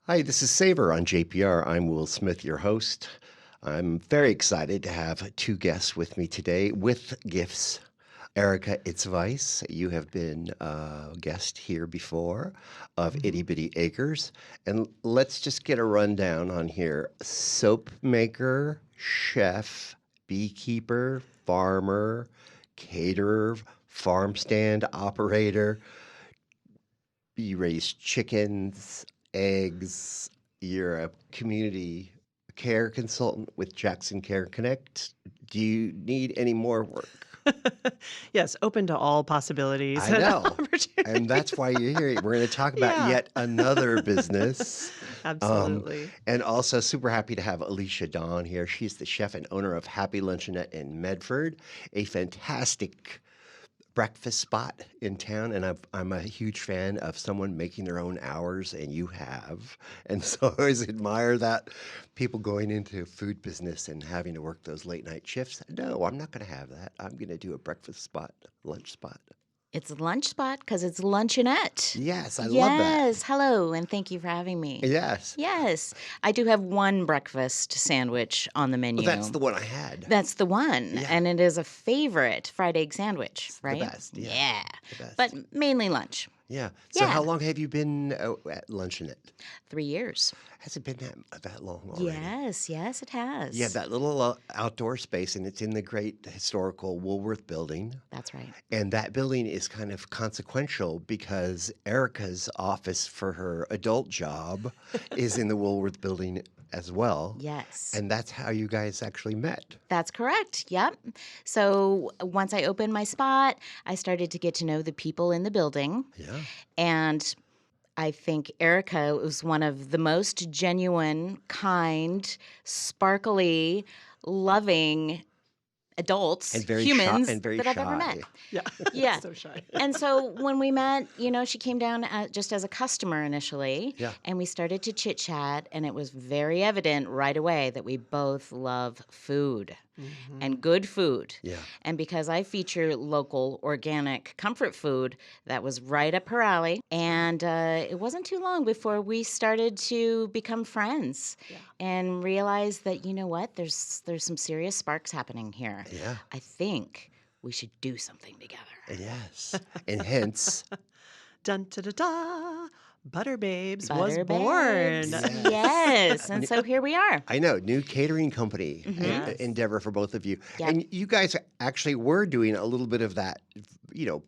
Hi, this is Savor on JPR. I'm Will Smith, your host. I'm very excited to have two guests with me today with gifts. Erica Idso-Weisz, you have been a guest here before of Itty Bitty Acres. And let's just get a rundown on here. Soap maker, chef, beekeeper, farmer, caterer, farm stand operator. You raise chickens, eggs. You're a community care consultant with Jackson Care Connect. Do you need any more work? Yes, open to all possibilities I and know. opportunities. And that's why you're here. We're going to talk about Yeah. yet another business. Absolutely. And also super happy to have Alicia Dawn here. She's the chef and owner of Happy Luncheonette in Medford, a fantastic breakfast spot in town, and I'm a huge fan of someone making their own hours, and you have. And so I always admire that, people going into food business and having to work those late night shifts. No, I'm not going to have that. I'm going to do a breakfast spot, lunch spot. It's a lunch spot because it's Luncheonette. Yes, I love that. Yes, hello, and thank you for having me. Yes. Yes, I do have one breakfast sandwich on the menu. Well, that's the one I had. That's the one, Yeah. and it is a favorite fried egg sandwich, It's right? the best. Yeah. Yeah, The best. but mainly lunch. Yeah. So Yeah. how long have you been at Luncheonette? 3 years. Has it been that long already? Yes, it has. You have that little outdoor space, and it's in the great historical Woolworth Building. That's right. And that building is kind of consequential because Erica's office for her adult job is in the Woolworth Building as well. Yes. And that's how you guys actually met. That's correct. Yep. So once I opened my spot, I started to get to know the people in the building. Yeah. And I think Erica was one of the most genuine, kind, sparkly, loving adults, And very humans shy. And very that I've ever met. shy. Yeah. Yeah. So shy. And so when we met, she came down just as a customer initially, Yeah. and we started to chit chat, and it was very evident right away that we both love food and good food. Yeah. And because I feature local, organic comfort food, that was right up her alley. And it wasn't too long before we started to become friends and realize that, you know what, there's some serious sparks happening here. Yeah. I think we should do something together. Yes. And hence, Dun da da da. Butter Babes was Butter born. Babes. Yes. Yes. And so here we are. I know, new catering company Yes. endeavor for both of you. Yep. And you guys actually were doing a little bit of that,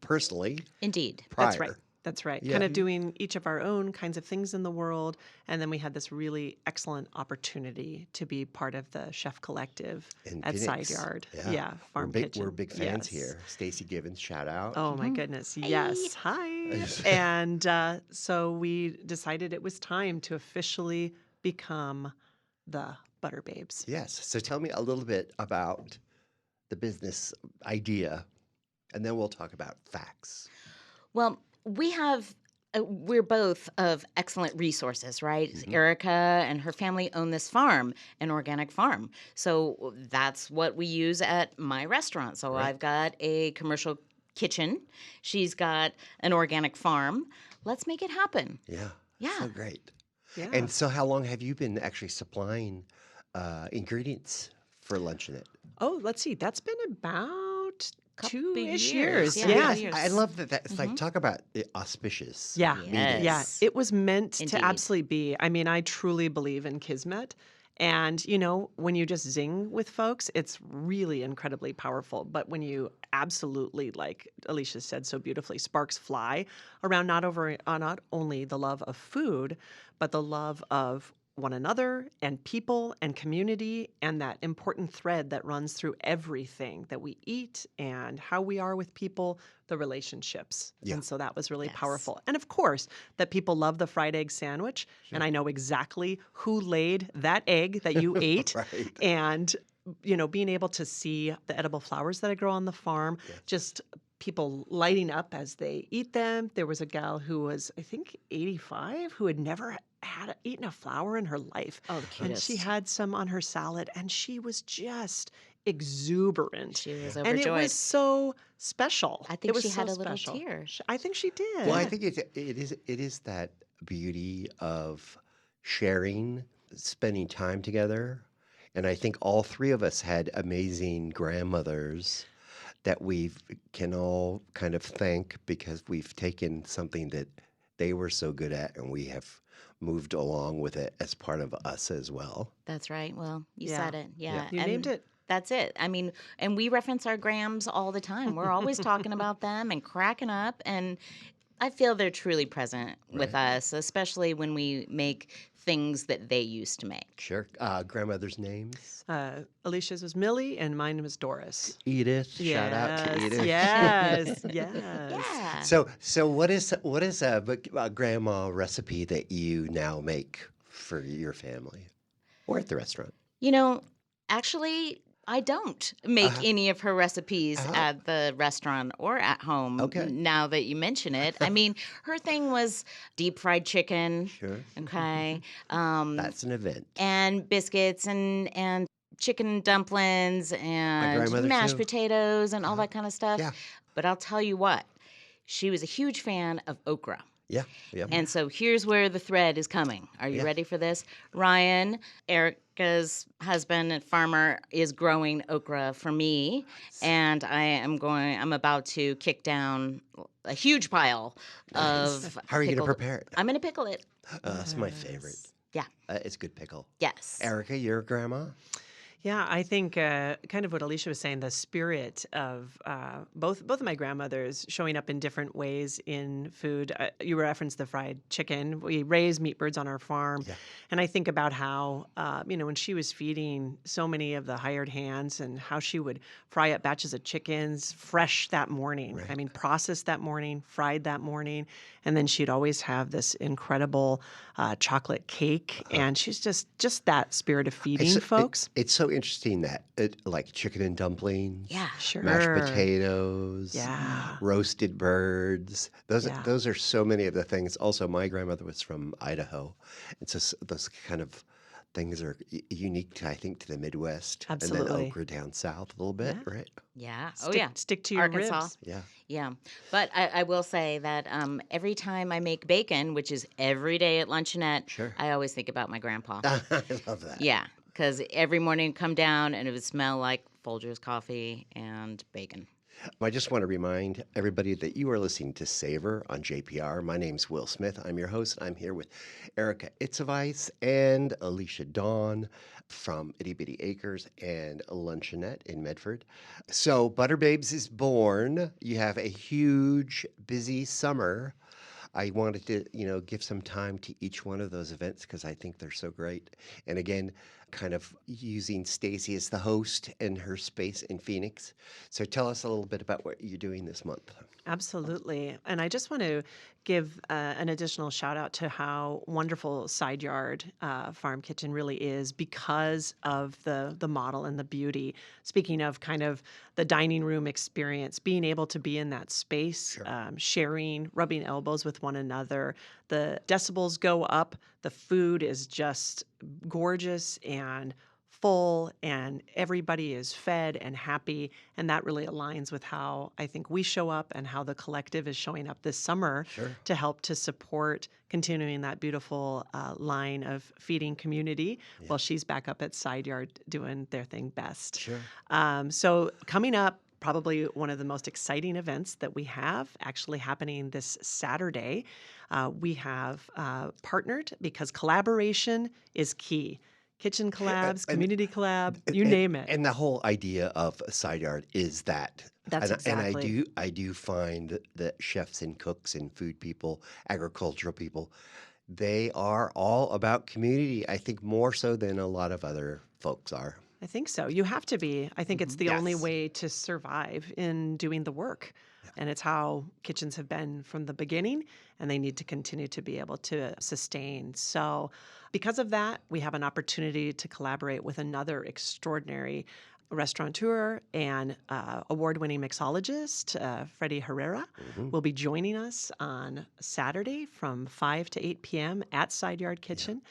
personally Indeed. prior. That's right. That's right. Yeah. Kind of doing each of our own kinds of things in the world. And then we had this really excellent opportunity to be part of the chef collective In at Phoenix. Side Yard. Yeah. Farm we're Kitchen. big fans Yes. here. Stacy Gibbons, shout out. Oh my goodness. Yes. Hi. And so we decided it was time to officially become the Butter Babes. Yes. So tell me a little bit about the business idea, and then we'll talk about facts. Well, we're both of excellent resources, right? Erica and her family own this farm, an organic farm. So that's what we use at my restaurant. So I've got a commercial kitchen. She's got an organic farm. Let's make it happen. Yeah. Yeah. So great. Yeah. And so how long have you been actually supplying ingredients for Luncheonette? Oh, let's see. That's been about Couple 2-ish years. years. Yeah, Yeah. couple years. I love that. That's like, talk about auspicious. Yeah. meeting. Yes. Yeah. It was meant Indeed. to absolutely be. I mean, I truly believe in Kismet. And, when you just zing with folks, it's really incredibly powerful. But when you absolutely, like Alicia said so beautifully, sparks fly around not only the love of food, but the love of one another and people and community and that important thread that runs through everything that we eat and how we are with people, the relationships. Yeah. And so that was really Yes. powerful. And of course, that people love the fried egg sandwich. And I know exactly who laid that egg that you ate. Right. And, being able to see the edible flowers that I grow on the farm, just people lighting up as they eat them. There was a gal who was, I think, 85, who had never had eaten a flower in her life. Oh, the And cutest. she had some on her salad, and she was just exuberant. She was And overjoyed. it was so special. I It think was she had so a little special. tear. I think she did. Well, I think it is that beauty of sharing, spending time together. And I think all three of us had amazing grandmothers that we can all kind of thank because we've taken something that they were so good at and we have moved along with it as part of us as well. That's right. Well, you Yeah. said it. Yeah. Yeah. You named And it. that's it. I mean, and we reference our grams all the time. We're always talking about them and cracking up. And I feel they're truly present with Right. us, especially when we make things that they used to make. Sure. Grandmother's names? Alicia's was Millie, and mine was Doris. Edith. Shout out to Yes, Edith. yes, yes. Yeah. So what is a grandma recipe that you now make for your family or at the restaurant? You know, actually, I don't make Uh-huh. any of her recipes Uh-huh. at the restaurant or at home Okay. now that you mention it. I mean, her thing was deep fried chicken, Sure. okay, That's an event. and biscuits and chicken dumplings My and grandmother mashed too. potatoes and all Uh-huh. that kind of stuff. Yeah. But I'll tell you what, she was a huge fan of okra. Yeah. Yeah. And so here's where the thread is coming. Are you Yeah. ready for this? Ryan, Erica's husband and farmer, is growing okra for me. And I'm about to kick down a huge pile Nice. of How are you going to pickled- prepare it? I'm going to pickle it. That's my favorite. Yes. Yeah. It's good pickle. Yes. Erica, your grandma? Yeah, I think kind of what Alicia was saying, the spirit of both of my grandmothers showing up in different ways in food. You referenced the fried chicken. We raise meat birds on our farm. Yeah. And I think about how, when she was feeding so many of the hired hands and how she would fry up batches of chickens fresh that morning. Right. I mean, processed that morning, fried that morning. And then she'd always have this incredible chocolate cake. And she's just that spirit of feeding folks. It's so interesting that like chicken and dumplings, Yeah. Sure. mashed potatoes, Yeah. roasted birds. Those Yeah. those are so many of the things. Also, my grandmother was from Idaho, and so those kind of things are unique to, I think, to the Midwest, and Absolutely. then okra down south a little bit, Yeah. right? Yeah. Stick, Oh, yeah. Stick to your Arkansas. ribs. Yeah. Yeah. But I will say that every time I make bacon, which is every day at Luncheonette, Sure. I always think about my grandpa. I love that. Yeah, because every morning I'd come down and it would smell like Folgers coffee and bacon. I just want to remind everybody that you are listening to Savor on JPR. My name's Will Smith. I'm your host. I'm here with Erica Idso-Weisz and Alicia Dawn from Itty Bitty Acres and Luncheonette in Medford. So Butter Babes is born. You have a huge, busy summer. I wanted to, give some time to each one of those events because I think they're so great. And again, kind of using Stacy as the host in her space in Phoenix. So tell us a little bit about what you're doing this month. Absolutely. And I just want to give an additional shout out to how wonderful Side Yard Farm Kitchen really is because of the model and the beauty. Speaking of kind of the dining room experience, being able to be in that space, Sure. sharing, rubbing elbows with one another. The decibels go up. The food is just gorgeous and full, and everybody is fed and happy. And that really aligns with how I think we show up and how the collective is showing up this summer Sure. to help to support continuing that beautiful line of feeding community while she's back up at Side Yard doing their thing best. Sure. So coming up, probably one of the most exciting events that we have actually happening this Saturday. We have partnered because collaboration is key. Kitchen collabs, community collab, you name it. And the whole idea of a side yard is that. That's and exactly. I do find that chefs and cooks and food people, agricultural people, they are all about community. I think more so than a lot of other folks are. I think so. You have to be. I think it's the only Yes. way to survive in doing the work. And it's how kitchens have been from the beginning, and they need to continue to be able to sustain. So, because of that, we have an opportunity to collaborate with another extraordinary restaurateur and award-winning mixologist, Freddie Herrera, will be joining us on Saturday from 5 to 8 p.m. at Side Yard Kitchen.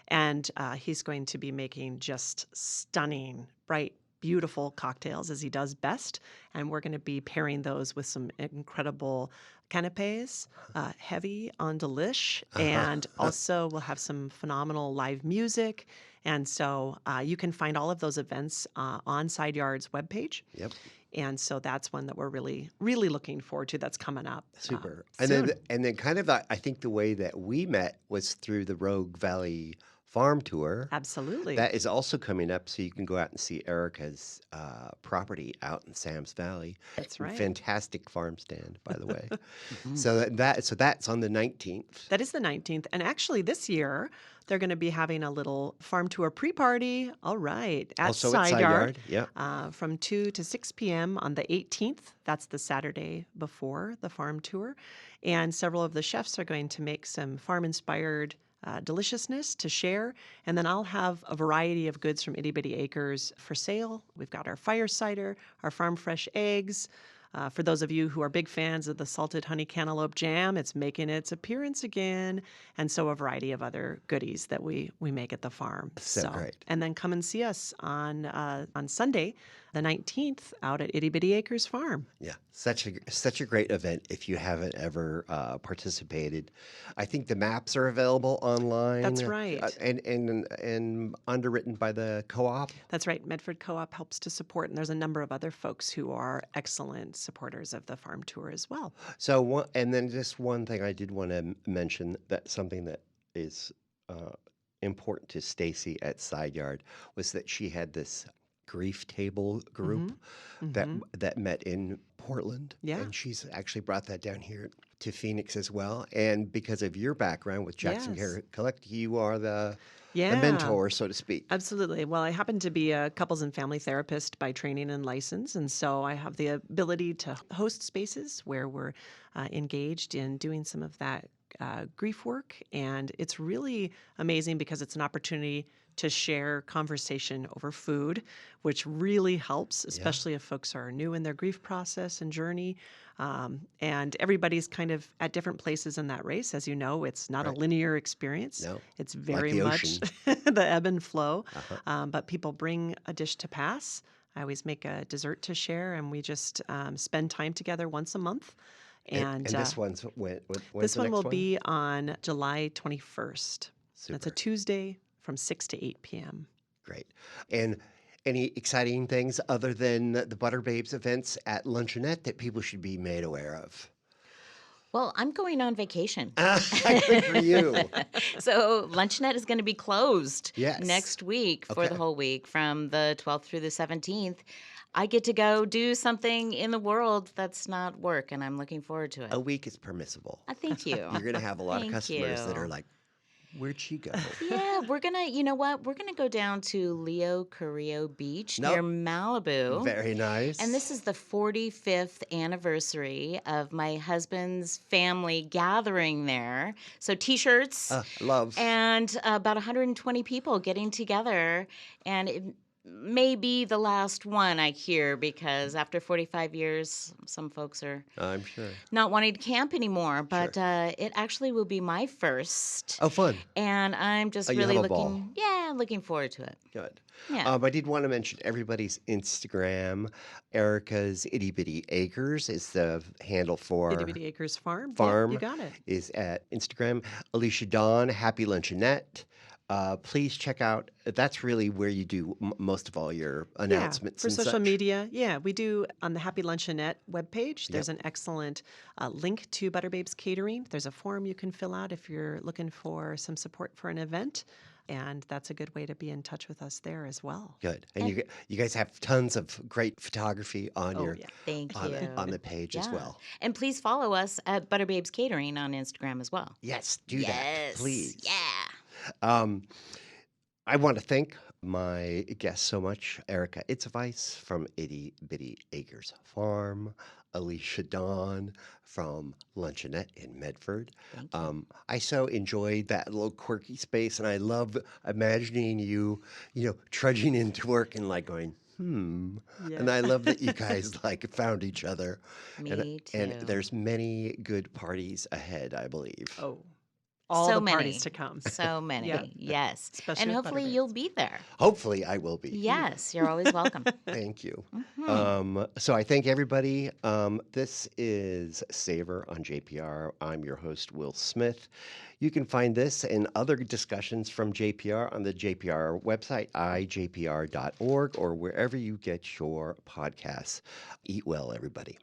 And he's going to be making just stunning, bright beautiful cocktails as he does best. And we're going to be pairing those with some incredible canapes, heavy on delish, and also we'll have some phenomenal live music. And so you can find all of those events on Side Yard's webpage. Yep. And so that's one that we're really, really looking forward to that's coming up. Super. Soon. And then kind of I think the way that we met was through the Rogue Valley Farm Tour. Absolutely. That is also coming up, so you can go out and see Erica's property out in Sam's Valley. That's right. Fantastic farm stand, by the way. So that's on the 19th. That is the 19th. And actually this year, they're going to be having a little farm tour pre-party. All right. At Also Side at Yard. Yeah. From 2 to 6 p.m. on the 18th. That's the Saturday before the farm tour. And several of the chefs are going to make some farm-inspired deliciousness to share. And then I'll have a variety of goods from Itty Bitty Acres for sale. We've got our fire cider, our farm fresh eggs. For those of you who are big fans of the salted honey cantaloupe jam, it's making its appearance again. And so a variety of other goodies that we make at the farm. So great. And then come and see us on Sunday, the 19th, out at Itty Bitty Acres Farm. Yeah, such a great event if you haven't ever participated. I think the maps are available online. That's right. And underwritten by the co-op. That's right. Medford Co-op helps to support, and there's a number of other folks who are excellent supporters of the farm tour as well. So and then just one thing I did want to mention, that something that is important to Stacy at Side Yard was that she had this grief table group that met in Portland. Yeah. And she's actually brought that down here to Phoenix as well. And because of your background with Jackson Care Collect, you are the mentor, so to speak. Absolutely. Well, I happen to be a couples and family therapist by training and license, and so I have the ability to host spaces where we're engaged in doing some of that grief work. And it's really amazing because it's an opportunity to share conversation over food, which really helps, especially if folks are new in their grief process and journey. And everybody's kind of at different places in that race. As you know, it's not a linear experience. No, it's very like the much ocean. the ebb and flow. But people bring a dish to pass. I always make a dessert to share, and we just spend time together once a month. And this one's when's this the one next will be on July 21st. Super. That's a Tuesday from 6 to 8 p.m. Great. And any exciting things other than the Butter Babes events at Luncheonette that people should be made aware of? Well, I'm going on vacation. Good for you. So Luncheonette is going to be closed Yes. next week for Okay. the whole week from the 12th through the 17th. I get to go do something in the world that's not work, and I'm looking forward to it. A week is permissible. Thank you. You're going to have a lot of Thank customers that you. are like, where'd she go? Yeah, we're gonna, you know what? We're gonna go down to Leo Carrillo Beach near Malibu. Very nice. And this is the 45th anniversary of my husband's family gathering there. So t-shirts love. and about 120 people getting together. And it may be the last one I hear because after 45 years, some folks are I'm sure. not wanting to camp anymore. But it actually will be my first. Oh, fun. And I'm just Oh, you really have a ball. looking forward to it. Good. Yeah. I did want to mention everybody's Instagram. Erica's Itty Bitty Acres is the handle for Itty Bitty Acres Farm. Farm. Yeah, you got it. Is at Instagram. Alicia Dawn, Happy Luncheonette. Please check out. That's really where you do most of all your announcements for and social such. media. Yeah, we do on the Happy Luncheonette webpage. There's an excellent link to Butter Babes Catering. There's a form you can fill out if you're looking for some support for an event. And that's a good way to be in touch with us there as well. Good. And you guys have tons of great photography on your Thank on, you. on the page as well. And please follow us at Butter Babes Catering on Instagram as well. Yes, do that, please. Yeah. I want to thank my guest so much, Erica Idso-Weisz from Itty Bitty Acres Farm, Alicia Dawn from Luncheonette in Medford. Thank you. I so enjoyed that little quirky space, and I love imagining you, trudging into work and like going, And I love that you guys found each other. Me too. And there's many good parties ahead, I believe. Oh, all So the many. parties to come. So many. Yep. Yes. Especially And with Butter hopefully you'll Babes. be there. Hopefully, I will be. Yes, you're always welcome. Thank you. Mhm. So I thank everybody. This is Savor on JPR. I'm your host, Will Smith. You can find this and other discussions from JPR on the JPR website, ijpr.org, or wherever you get your podcasts. Eat well, everybody.